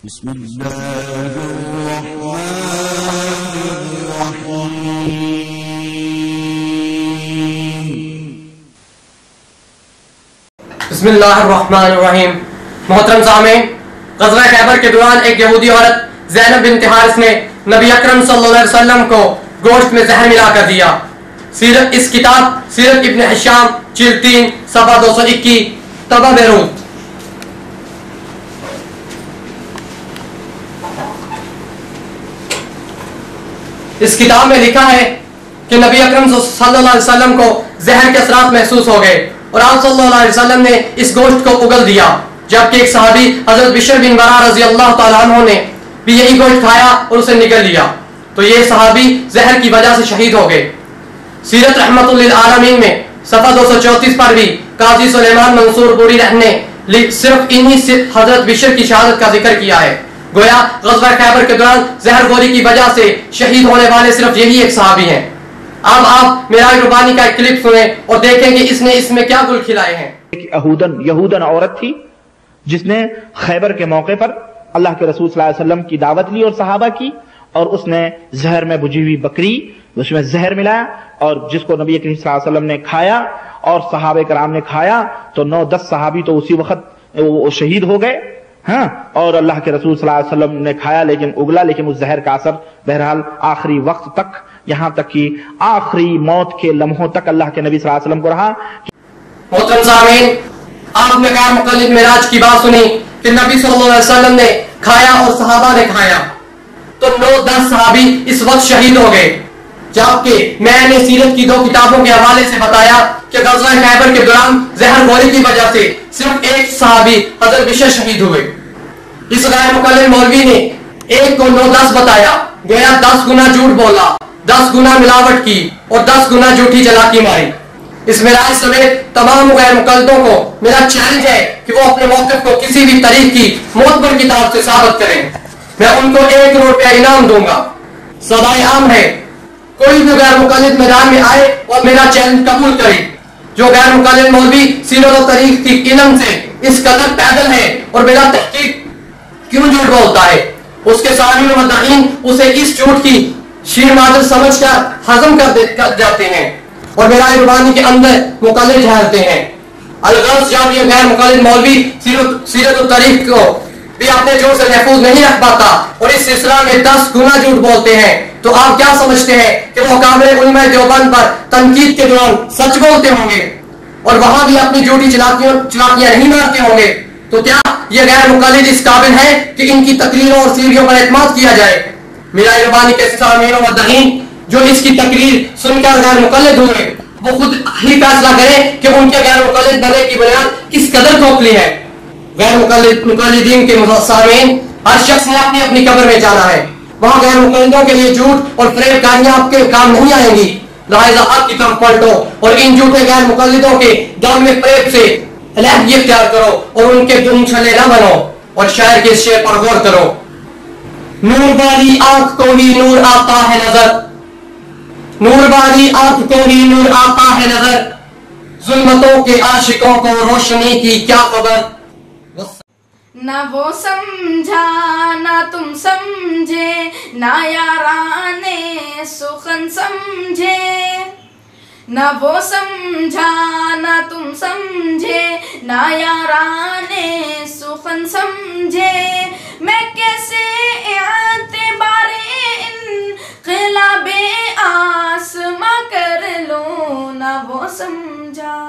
بسم اللہ الرحمن الرحیم بسم اللہ الرحمن الرحیم۔ محترم سامعین، غزوہ خیبر کے دوران ایک یہودی عورت زینب بنت حارث نے نبی اکرم صلی اللہ علیہ وسلم کو گوشت میں زہر ملا کر دیا۔ اس کتاب سیرت ابن حشام جلد 3 صفحہ 221 طبع بیروت۔ اس کتاب میں لکھا ہے کہ نبی اکرم صلی اللہ علیہ وسلم کو زہر کے اثرات محسوس ہو گئے اور آپ صلی اللہ علیہ وسلم نے اس گوشت کو اگل دیا، جبکہ ایک صحابی حضرت بشر بن برا رضی اللہ تعالیٰ عنہ نے بھی یہی گوشت کھایا اور اسے نگل لیا، تو یہ صحابی زہر کی وجہ سے شہید ہو گئے۔ سیرت رحمت للعالمین میں صفحہ 234 پر بھی قاضی سلیمان منصور پوری نے صرف انہی سے حضرت بشر کی شہادت کا ذکر کیا ہے۔ گویا غزوہ خیبر کے دوران زہر خوری کی وجہ سے شہید ہونے والے صرف یہی ایک صحابی ہیں۔ اب آپ معراج ربانی کا ایک کلپ سنیں اور دیکھیں کہ اس نے اس میں کیا گل کھلائے ہیں۔ ایک یہودن عورت تھی جس نے خیبر کے موقع پر اللہ کے رسول صلی اللہ علیہ وسلم کی دعوت لی اور صحابہ کی، اور اس نے زہر میں بجھی ہوئی بکری اس میں زہر ملایا، اور جس کو نبی کریم صلی اللہ علیہ وسلم نے کھایا اور صحابہ کرام نے کھایا تو 9-10 صحابی تو اسی وقت وہ شہید ہو گئے، ہاں، اور اللہ کے رسول صلی اللہ علیہ وسلم نے کھایا لیکن اگلا، لیکن اس زہر کا اثر بہرحال آخری وقت تک، یہاں تک کہ آخری موت کے لمحوں تک اللہ کے نبی صلی اللہ علیہ وسلم کو رہا۔ محترم سامعین، آپ نے غیر مقلد معراج کی بات سنی کہ نبی صلی اللہ علیہ وسلم نے کھایا اور صحابہ نے کھایا، تو 9-10 صحابی اس وقت شہید ہو گئے، جبکہ میں نے سیرت کی 2 کتابوں کے حوالے سے بتایا کہ غزوہ خیبر کے دوران زہر خوری کی وجہ سے صرف ایک صحابی حضرت بشر شہید ہوئے۔ اس غیر مقلد مولوی نے ایک کو 9-10 بتایا، گویا 10 گنا جھوٹ بولا، 10 گنا ملاوٹ کی اور 10 گنا جھوٹی چلاکی ماری۔ اس معراج سمیت تمام غیر مقلدوں کو میرا چیلنج ہے کہ وہ اپنے موقف کو کسی بھی طریق کی معتبر کتاب سے ثابت کریں، میں ان کو 1 کروڑ روپیہ انعام دوں گا۔ سدائے عام ہے، کوئی بھی غیر مقلد میدان میں آئے اور میرا چیلنج قبول کرے۔ جو غیر مقلد مولوی سیرت و تاریخ کی علم سے اس قدر پیدل ہے اور بلا تحقیق کیوں جھوٹ بولتا ہے، اس کے سامنے مدعین اسے اس جھوٹ کی شیر مادر سمجھ کر ہضم کر جاتے ہیں اور معراج ربانی کے اندر مقلد ٹھہرتے ہیں۔ الغرض جب یہ غیر مقلد مولوی سیرت و تاریخ کو بھی اپنے جھوٹ سے محفوظ نہیں رکھ پاتا اور اس سلسلہ میں 10 گنا جھوٹ بولتے ہیں، تو آپ کیا سمجھتے ہیں کہ وہ قابل علماء دیوبند پر تنقید کے دوران سچ بولتے ہوں گے اور وہاں بھی اپنی جھوٹی چلاکیاں نہیں مارتے ہوں گے؟ تو کیا یہ غیر مقلد اس قابل ہے کہ ان کی تقریروں اور سیریوں پر اعتماد کیا جائے؟ معراج ربانی کے سامعین و مدعین جو اس کی تقریر سن کر غیر مقلد ہوئے، وہ خود ہی فیصلہ کریں کہ ان کے غیر مقلد بننے کی بنیاد کس قدر کھوکھلی ہے۔ غیر مقلدین کے سامعین، ہر شخص نے اپنی اپنی قبر میں جانا ہے، وہاں غیر مقلدوں کے لیے جھوٹ اور فریب کاریاں آپ کے کام نہیں آئیں گی، لہذا حق کی طرف پلٹو اور ان جھوٹے غیر مقلدوں کے دم میں فریب سے علیحدگی اختیار کرو اور ان کے دم چھلے نہ بنو، اور شاعر کے شعر پر غور کرو۔ نور والی آنکھ کو ہی نور آتا ہے نظر، نور والی آنکھ کو ہی نور آتا ہے نظر، ظلمتوں کے عاشقوں کو روشنی کی کیا خبر۔ نہ وہ سمجھا نہ تم سمجھے، نہ یاران سخن سمجھے، نہ وہ سمجھا نہ تم سمجھے، نہ یاران سخن سمجھے، میں کیسے اعتبار انقلاب آسماں کر لوں، نہ وہ سمجھا۔